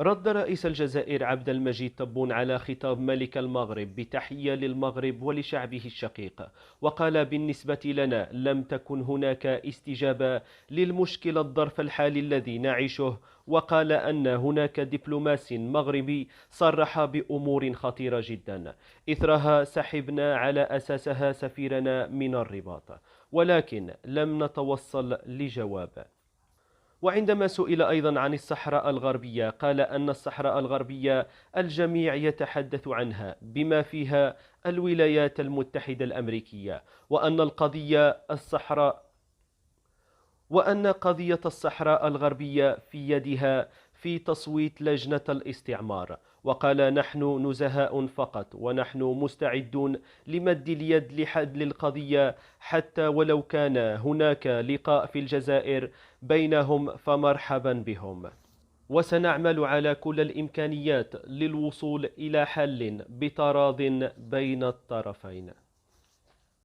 رد رئيس الجزائر عبد المجيد تبون على خطاب ملك المغرب بتحية للمغرب ولشعبه الشقيق، وقال: بالنسبة لنا لم تكن هناك استجابة للمشكل الظرف الحالي الذي نعيشه، وقال أن هناك دبلوماس مغربي صرح بأمور خطيرة جدا إثرها سحبنا على أساسها سفيرنا من الرباط، ولكن لم نتوصل لجواب. وعندما سئل أيضا عن الصحراء الغربية قال أن الصحراء الغربية الجميع يتحدث عنها بما فيها الولايات المتحدة الأمريكية، وأن قضية الصحراء الغربية في يدها في تصويت لجنة الاستعمار. وقال: نحن نزهاء فقط، ونحن مستعدون لمد اليد لحل القضية، حتى ولو كان هناك لقاء في الجزائر بينهم فمرحبا بهم، وسنعمل على كل الإمكانيات للوصول إلى حل بتراض بين الطرفين.